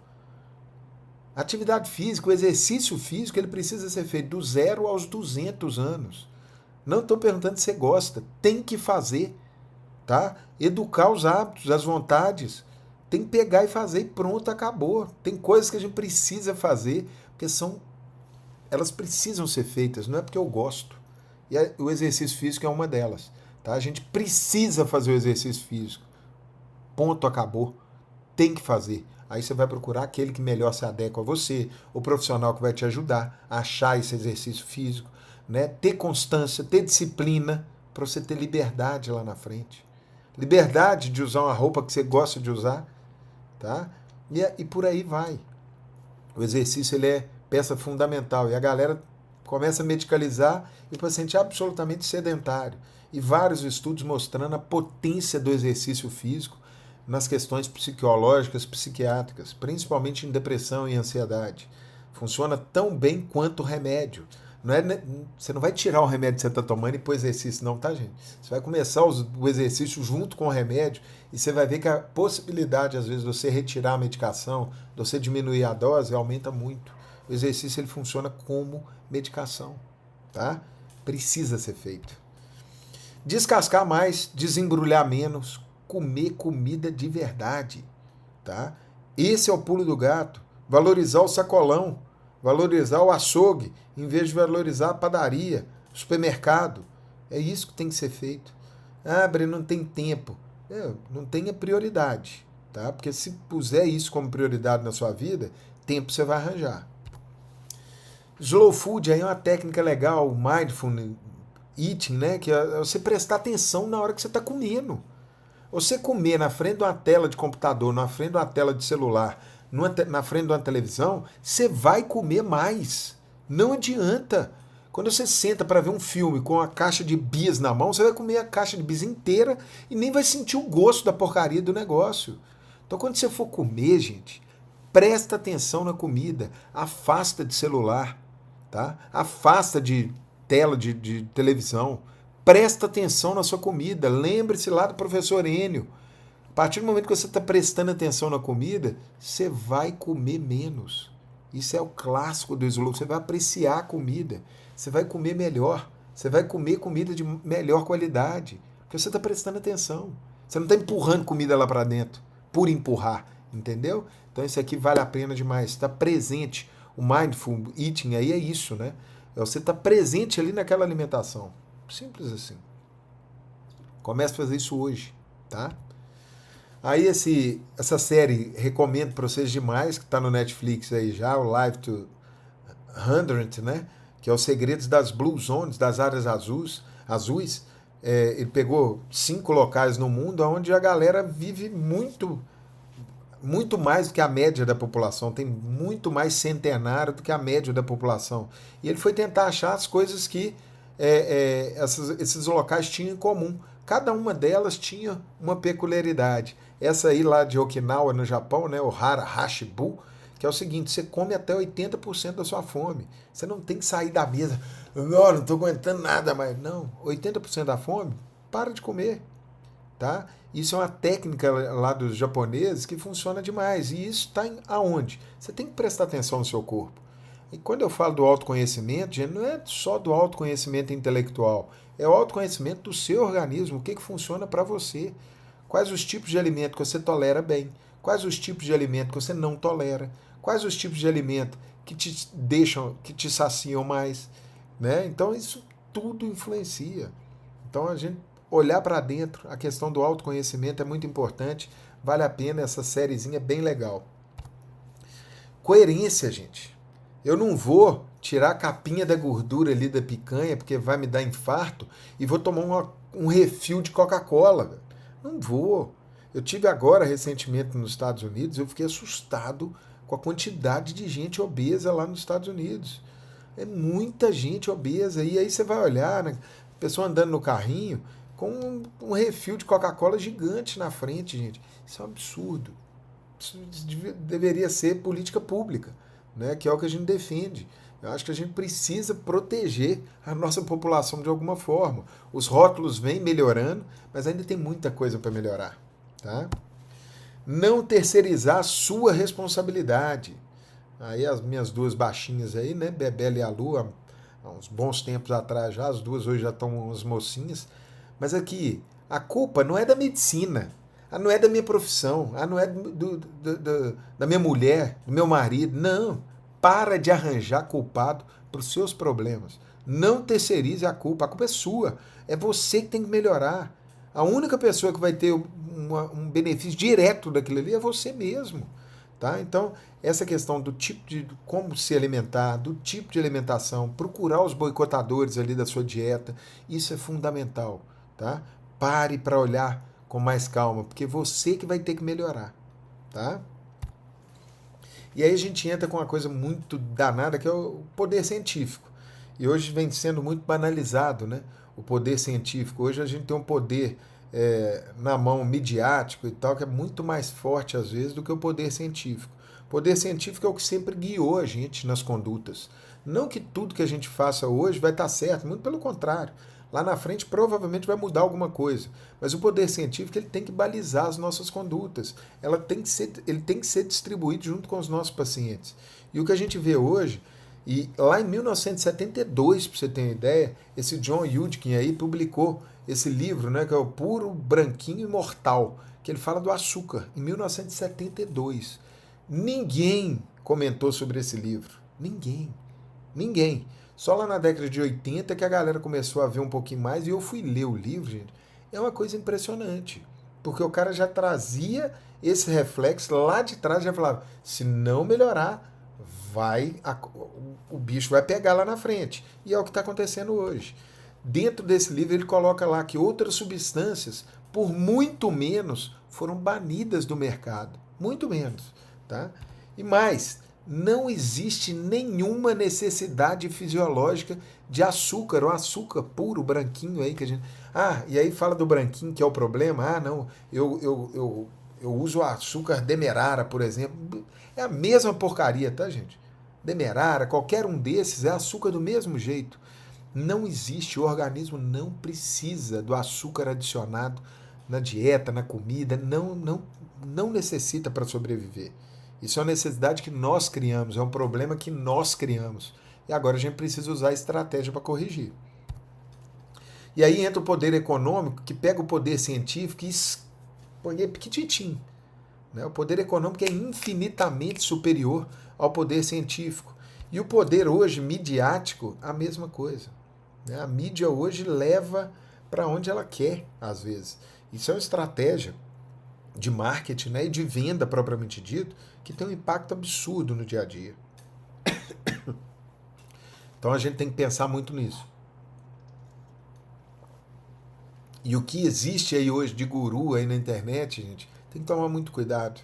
Atividade física, o exercício físico, ele precisa ser feito do 0 aos 200 anos. Não estou perguntando se você gosta. Tem que fazer. Tá? Educar os hábitos, as vontades. Tem que pegar e fazer e pronto, acabou. Tem coisas que a gente precisa fazer, porque elas precisam ser feitas, não é porque eu gosto. E o exercício físico é uma delas. Tá? A gente precisa fazer o exercício físico. Ponto, acabou. Tem que fazer. Aí você vai procurar aquele que melhor se adequa a você, o profissional que vai te ajudar a achar esse exercício físico, né? Ter constância, ter disciplina, para você ter liberdade lá na frente. Liberdade de usar uma roupa que você gosta de usar, tá? E por aí vai. O exercício ele é peça fundamental e a galera começa a medicalizar e o paciente é absolutamente sedentário. E vários estudos mostrando a potência do exercício físico nas questões psicológicas, psiquiátricas, principalmente em depressão e ansiedade. Funciona tão bem quanto o remédio. Não é, você não vai tirar o remédio que você está tomando e pôr exercício, não, tá, gente? Você vai começar o exercício junto com o remédio e você vai ver que a possibilidade, às vezes, de você retirar a medicação, de você diminuir a dose, aumenta muito. O exercício ele funciona como medicação, tá? Precisa ser feito. Descascar mais, desembrulhar menos, comer comida de verdade, tá? Esse é o pulo do gato. Valorizar o sacolão, valorizar o açougue, em vez de valorizar a padaria, o supermercado. É isso que tem que ser feito. Ah, Breno, não tem tempo. Não tenha prioridade, tá? Porque se puser isso como prioridade na sua vida, tempo você vai arranjar. Slow food aí é uma técnica legal, mindful eating, né? Que é você prestar atenção na hora que você está comendo. Você comer na frente de uma tela de computador, na frente de uma tela de celular, na frente de uma televisão, você vai comer mais. Não adianta. Quando você senta para ver um filme com a caixa de bis na mão, você vai comer a caixa de bis inteira e nem vai sentir o gosto da porcaria do negócio. Então, quando você for comer, gente, presta atenção na comida, afasta de celular, tá? Afasta de tela de televisão. Presta atenção na sua comida. Lembre-se lá do professor Enio. A partir do momento que você está prestando atenção na comida, você vai comer menos. Isso é o clássico do slow. Você vai apreciar a comida. Você vai comer melhor. Você vai comer comida de melhor qualidade. Porque você está prestando atenção. Você não está empurrando comida lá para dentro por empurrar. Entendeu? Então isso aqui vale a pena demais. Está presente. O mindful eating aí é isso, né? Você está presente ali naquela alimentação. Simples assim. Comece a fazer isso hoje, tá? Aí essa série recomendo para vocês demais, que está no Netflix aí já, o Live to 100, né? Que é os segredos das Blue Zones, das áreas azuis. Ele pegou 5 locais no mundo onde a galera vive muito mais do que a média da população, tem muito mais centenário do que a média da população. E ele foi tentar achar as coisas que esses locais tinham em comum. Cada uma delas tinha uma peculiaridade. Essa aí lá de Okinawa, no Japão, né, o Hara Hashibu, que é o seguinte, você come até 80% da sua fome. Você não tem que sair da mesa, não estou aguentando nada mais. Não, 80% da fome, para de comer. Tá? Isso é uma técnica lá dos japoneses que funciona demais. E isso está aonde? Você tem que prestar atenção no seu corpo. E quando eu falo do autoconhecimento, gente, não é só do autoconhecimento intelectual, é o autoconhecimento do seu organismo, o que funciona para você. Quais os tipos de alimento que você tolera bem, quais os tipos de alimento que você não tolera, quais os tipos de alimento que te deixam, que te saciam mais. Né? Então isso tudo influencia. Então a gente olhar para dentro, a questão do autoconhecimento é muito importante, vale a pena, essa sériezinha é bem legal. Coerência, gente. Eu não vou tirar a capinha da gordura ali da picanha, porque vai me dar infarto, e vou tomar um refil de Coca-Cola. Não vou. Eu tive agora, recentemente, nos Estados Unidos, eu fiquei assustado com a quantidade de gente obesa lá nos Estados Unidos. É muita gente obesa. E aí você vai olhar, né? A pessoa andando no carrinho com um refil de Coca-Cola gigante na frente, gente. Isso é um absurdo. Isso deveria ser política pública, né? Que é o que a gente defende. Eu acho que a gente precisa proteger a nossa população de alguma forma. Os rótulos vêm melhorando, mas ainda tem muita coisa para melhorar. Tá? Não terceirizar a sua responsabilidade. Aí as minhas duas baixinhas aí, né? Bebela e a Lu, há uns bons tempos atrás já, as duas hoje já estão umas mocinhas. Mas aqui, a culpa não é da medicina, não é da minha profissão, não é da minha mulher, do meu marido. Não, para de arranjar culpado para os seus problemas. Não terceirize a culpa é sua. É você que tem que melhorar. A única pessoa que vai ter um benefício direto daquilo ali é você mesmo. Tá? Então, essa questão do tipo de como se alimentar, do tipo de alimentação, procurar os boicotadores ali da sua dieta, isso é fundamental. Tá? Pare para olhar com mais calma, porque você que vai ter que melhorar. Tá? E aí a gente entra com uma coisa muito danada, que é o poder científico. E hoje vem sendo muito banalizado, né? O poder científico. Hoje a gente tem um poder na mão midiático e tal, que é muito mais forte, às vezes, do que o poder científico. O poder científico é o que sempre guiou a gente nas condutas. Não que tudo que a gente faça hoje vai estar certo, muito pelo contrário. Lá na frente provavelmente vai mudar alguma coisa. Mas o poder científico ele tem que balizar as nossas condutas. Ele tem que ser distribuído junto com os nossos pacientes. E o que a gente vê hoje, e lá em 1972, para você ter uma ideia, esse John Yudkin aí publicou esse livro, né, que é o Puro, Branquinho e Mortal, que ele fala do açúcar, em 1972. Ninguém comentou sobre esse livro. Ninguém. Ninguém. Só lá na década de 80 que a galera começou a ver um pouquinho mais e eu fui ler o livro, gente. É uma coisa impressionante. Porque o cara já trazia esse reflexo lá de trás, já falava, se não melhorar, o bicho vai pegar lá na frente. E é o que está acontecendo hoje. Dentro desse livro ele coloca lá que outras substâncias, por muito menos, foram banidas do mercado. Muito menos. Tá? E mais, não existe nenhuma necessidade fisiológica de açúcar, o açúcar puro, branquinho aí que a gente. Ah, e aí fala do branquinho que é o problema. Ah, não, eu uso açúcar demerara, por exemplo. É a mesma porcaria, tá, gente? Demerara, qualquer um desses é açúcar do mesmo jeito. Não existe, o organismo não precisa do açúcar adicionado na dieta, na comida, não necessita para sobreviver. Isso é uma necessidade que nós criamos, é um problema que nós criamos. E agora a gente precisa usar a estratégia para corrigir. E aí entra o poder econômico, que pega o poder científico e põe ele piquititinho. Né? O poder econômico é infinitamente superior ao poder científico. E o poder hoje midiático, a mesma coisa. Né? A mídia hoje leva para onde ela quer, às vezes. Isso é uma estratégia de marketing, né, e de venda propriamente dito, que tem um impacto absurdo no dia a dia. Então a gente tem que pensar muito nisso. E o que existe aí hoje de guru aí na internet, gente, tem que tomar muito cuidado.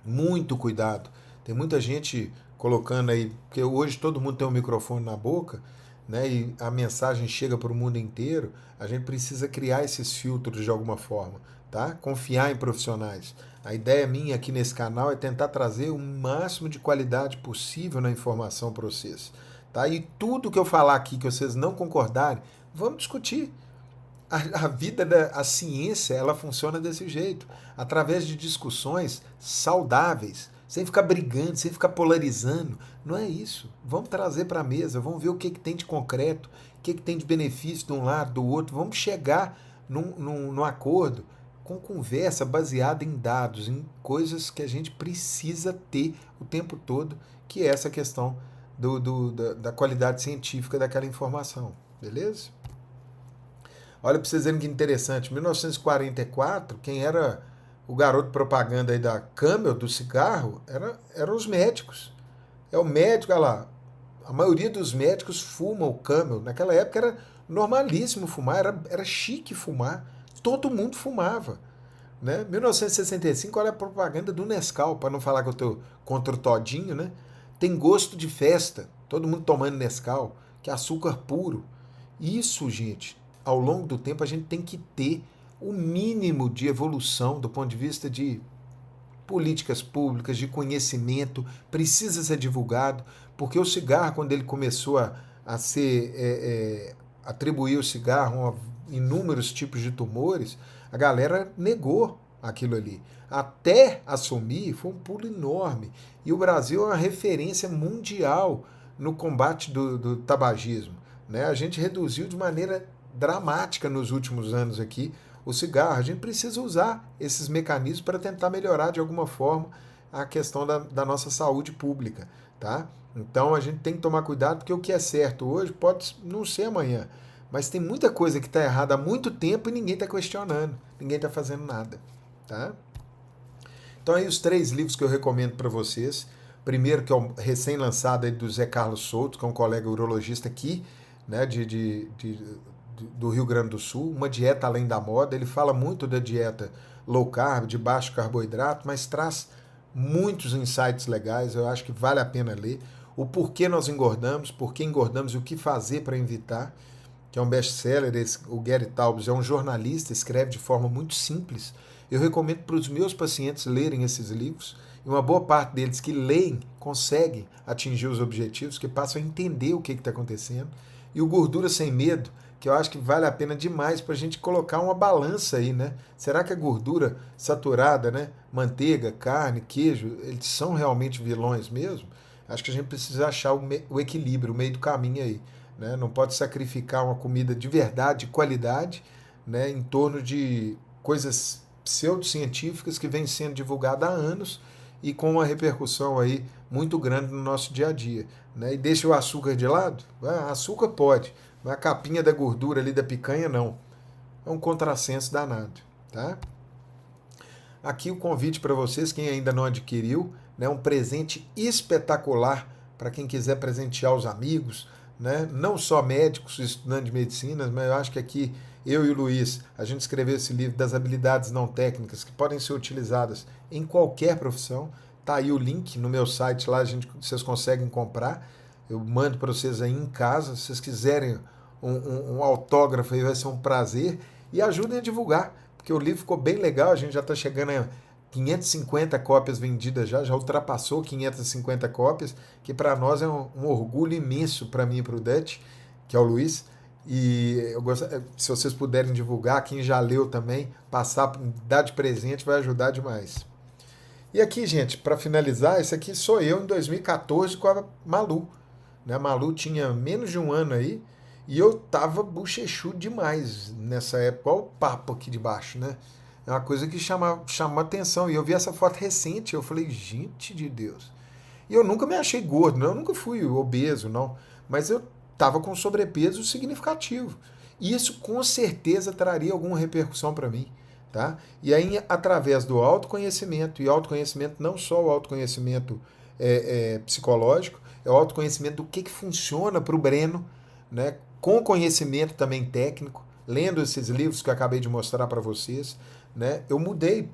Muito cuidado. Tem muita gente colocando aí, porque hoje todo mundo tem um microfone na boca, né, e a mensagem chega para o mundo inteiro, a gente precisa criar esses filtros de alguma forma. Tá? Confiar em profissionais. A ideia minha aqui nesse canal é tentar trazer o máximo de qualidade possível na informação para vocês. Tá? E tudo que eu falar aqui que vocês não concordarem, vamos discutir. A vida a ciência, ela funciona desse jeito, através de discussões saudáveis, sem ficar brigando, sem ficar polarizando. Não é isso. Vamos trazer para a mesa, vamos ver o que tem de concreto, o que tem de benefício de um lado, do outro. Vamos chegar num acordo com conversa baseada em dados, em coisas que a gente precisa ter o tempo todo, que é essa questão da qualidade científica daquela informação. Beleza? Olha para vocês verem que interessante. Em 1944, quem era o garoto propaganda aí da Camel, do cigarro, eram os médicos. É o médico, olha lá. A maioria dos médicos fuma o Camel. Naquela época era normalíssimo fumar, era chique fumar. Todo mundo fumava. Né? 1965, olha a propaganda do Nescau, para não falar que eu estou contra o todinho, né? Tem gosto de festa, todo mundo tomando Nescau, que é açúcar puro. Isso, gente, ao longo do tempo a gente tem que ter o mínimo de evolução do ponto de vista de políticas públicas, de conhecimento, precisa ser divulgado, porque o cigarro, quando ele começou a ser atribuir o cigarro a inúmeros tipos de tumores, a galera negou aquilo ali. Até assumir, foi um pulo enorme. E o Brasil é uma referência mundial no combate do tabagismo. Né? A gente reduziu de maneira dramática nos últimos anos aqui o cigarro. A gente precisa usar esses mecanismos para tentar melhorar de alguma forma a questão da nossa saúde pública, tá? Então a gente tem que tomar cuidado, porque o que é certo hoje pode não ser amanhã. Mas tem muita coisa que está errada há muito tempo e ninguém está questionando, ninguém está fazendo nada, tá? Então aí os 3 livros que eu recomendo para vocês. Primeiro, que é o recém-lançado aí do Zé Carlos Souto, que é um colega urologista aqui, né, do Rio Grande do Sul, Uma Dieta Além da Moda. Ele fala muito da dieta low carb, de baixo carboidrato, mas traz muitos insights legais, eu acho que vale a pena ler. O porquê nós engordamos, por que engordamos e o que fazer para evitar, que é um best-seller. O Gary Taubes é um jornalista, escreve de forma muito simples. Eu recomendo para os meus pacientes lerem esses livros, e uma boa parte deles que leem conseguem atingir os objetivos, que passam a entender o que está acontecendo. E o Gordura Sem Medo, que eu acho que vale a pena demais para a gente colocar uma balança aí, né? Será que a gordura saturada, né? Manteiga, carne, queijo, eles são realmente vilões mesmo? Acho que a gente precisa achar o equilíbrio, o meio do caminho aí, né? Não pode sacrificar uma comida de verdade, de qualidade, né? Em torno de coisas pseudocientíficas que vêm sendo divulgadas há anos e com uma repercussão aí muito grande no nosso dia a dia, né? E deixa o açúcar de lado? Açúcar pode, mas a capinha da gordura ali da picanha não. É um contrassenso danado, tá? Aqui o convite para vocês, quem ainda não adquiriu, né, um presente espetacular para quem quiser presentear os amigos, né, não só médicos, estudantes de medicina, mas eu acho que aqui eu e o Luiz, a gente escreveu esse livro das habilidades não técnicas que podem ser utilizadas em qualquer profissão. Tá aí o link no meu site lá, vocês conseguem comprar. Eu mando para vocês aí em casa. Se vocês quiserem um autógrafo aí, vai ser um prazer. E ajudem a divulgar, porque o livro ficou bem legal. A gente já está chegando a 550 cópias vendidas, já ultrapassou 550 cópias, que para nós é um orgulho imenso, para mim e para o Dutch, que é o Luiz. E eu se vocês puderem divulgar, quem já leu também, passar, dar de presente, vai ajudar demais. E aqui, gente, para finalizar, esse aqui sou eu em 2014 com a Malu. Né? A Malu tinha menos de um ano aí e eu tava bochechudo demais nessa época. Olha o papo aqui de baixo, né? É uma coisa que chamou atenção. E eu vi essa foto recente, eu falei, gente de Deus. E eu nunca me achei gordo, né? Eu nunca fui obeso, não. Mas eu tava com sobrepeso significativo. E isso com certeza traria alguma repercussão para mim. Tá? E aí, através do autoconhecimento, e autoconhecimento não só o autoconhecimento psicológico, é o autoconhecimento do que funciona para o Breno, né? Com conhecimento também técnico, lendo esses livros que eu acabei de mostrar para vocês, né? Eu mudei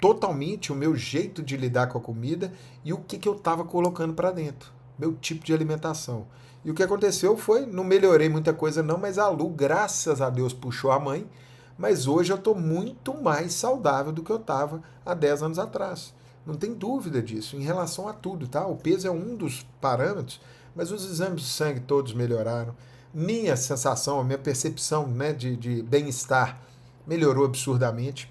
totalmente o meu jeito de lidar com a comida e o que eu estava colocando para dentro, meu tipo de alimentação. E o que aconteceu foi, não melhorei muita coisa não, mas a Lu, graças a Deus, puxou a mãe. Mas hoje eu estou muito mais saudável do que eu estava há 10 anos atrás. Não tem dúvida disso, em relação a tudo, tá? O peso é um dos parâmetros, mas os exames de sangue todos melhoraram. Minha sensação, a minha percepção, né, de bem-estar melhorou absurdamente.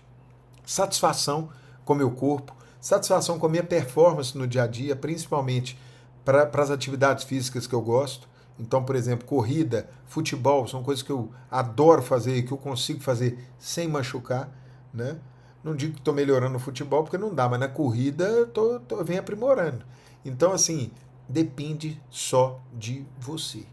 Satisfação com o meu corpo, satisfação com a minha performance no dia a dia, principalmente para as atividades físicas que eu gosto. Então, por exemplo, corrida, futebol, são coisas que eu adoro fazer e que eu consigo fazer sem machucar, né? Não digo que estou melhorando no futebol, porque não dá, mas na corrida eu venho aprimorando. Então, assim, depende só de você.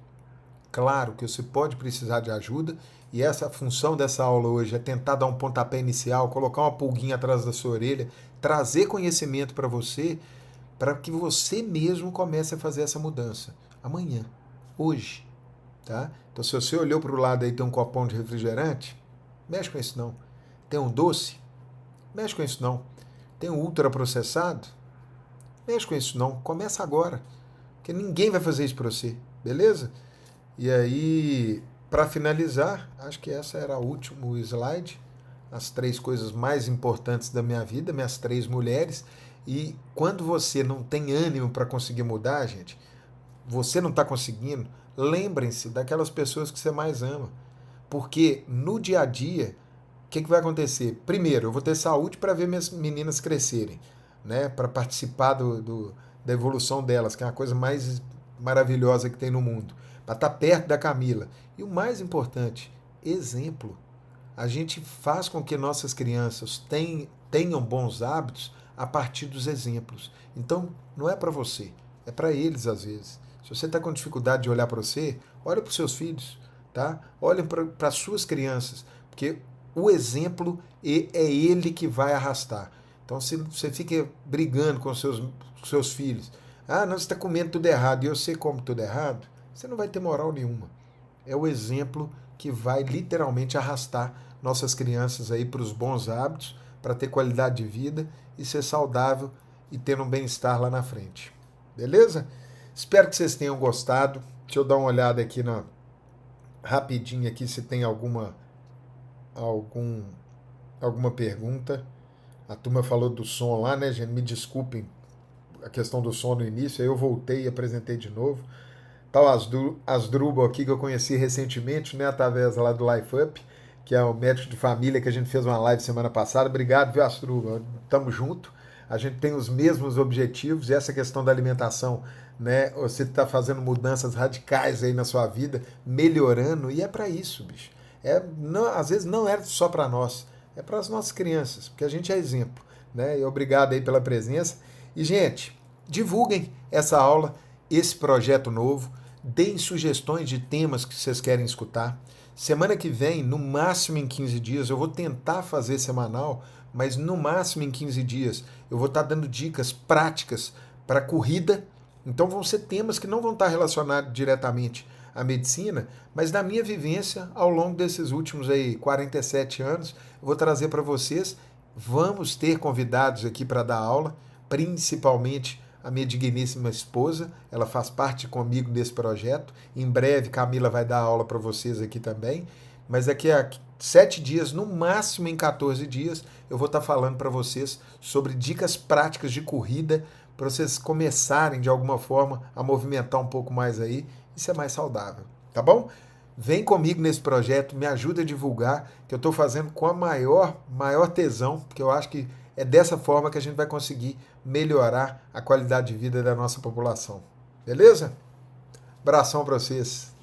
Claro que você pode precisar de ajuda, e essa função dessa aula hoje é tentar dar um pontapé inicial, colocar uma pulguinha atrás da sua orelha, trazer conhecimento para que você mesmo comece a fazer essa mudança. Amanhã, hoje, tá? Então, se você olhou para o lado aí e tem um copão de refrigerante, mexe com isso não. Tem um doce? Mexe com isso não. Tem um ultraprocessado? Mexe com isso não. Começa agora, porque ninguém vai fazer isso para você, beleza? E aí, para finalizar, acho que essa era o último slide, as 3 coisas mais importantes da minha vida, minhas 3 mulheres. E quando você não tem ânimo para conseguir mudar, gente, você não está conseguindo, lembrem-se daquelas pessoas que você mais ama. Porque no dia a dia, o que vai acontecer? Primeiro, eu vou ter saúde para ver minhas meninas crescerem, né? Para participar da evolução delas, que é a coisa mais maravilhosa que tem no mundo. Para estar perto da Camila. E o mais importante, exemplo. A gente faz com que nossas crianças tenham bons hábitos a partir dos exemplos. Então, não é para você, é para eles às vezes. Se você está com dificuldade de olhar para você, olha para os seus filhos, tá? Olhem para as suas crianças, porque o exemplo é ele que vai arrastar. Então, se você fica brigando com seus filhos, ah, não, você está comendo tudo errado e eu sei como tudo errado, você não vai ter moral nenhuma. É o exemplo que vai literalmente arrastar nossas crianças aí para os bons hábitos, para ter qualidade de vida e ser saudável e ter um bem-estar lá na frente. Beleza? Espero que vocês tenham gostado. Deixa eu dar uma olhada aqui rapidinho aqui se tem alguma pergunta. A turma falou do som lá, né, gente? Me desculpem a questão do som no início, aí eu voltei e apresentei de novo. Tá o Asdrubal aqui, que eu conheci recentemente, né, através lá do Life Up, que é o médico de família que a gente fez uma live semana passada. Obrigado, viu, Asdrubal? Tamo junto. A gente tem os mesmos objetivos e essa questão da alimentação, né? Você está fazendo mudanças radicais aí na sua vida, melhorando, e é para isso, bicho. Não, às vezes não é só para nós, é para as nossas crianças, porque a gente é exemplo, né? E obrigado aí pela presença. E, gente, divulguem essa aula, esse projeto novo, deem sugestões de temas que vocês querem escutar. Semana que vem, no máximo em 15 dias, eu vou tentar fazer semanal, mas no máximo em 15 dias eu vou estar dando dicas práticas para corrida. Então vão ser temas que não vão estar relacionados diretamente à medicina, mas da minha vivência ao longo desses últimos aí 47 anos, eu vou trazer para vocês. Vamos ter convidados aqui para dar aula, principalmente a minha digníssima esposa, ela faz parte comigo desse projeto. Em breve, Camila vai dar aula para vocês aqui também. Mas daqui a 7 dias, no máximo em 14 dias, eu vou estar falando para vocês sobre dicas práticas de corrida, para vocês começarem de alguma forma a movimentar um pouco mais aí e ser mais saudável, tá bom? Vem comigo nesse projeto, me ajuda a divulgar, que eu estou fazendo com a maior tesão, porque eu acho que é dessa forma que a gente vai conseguir melhorar a qualidade de vida da nossa população. Beleza? Abração para vocês.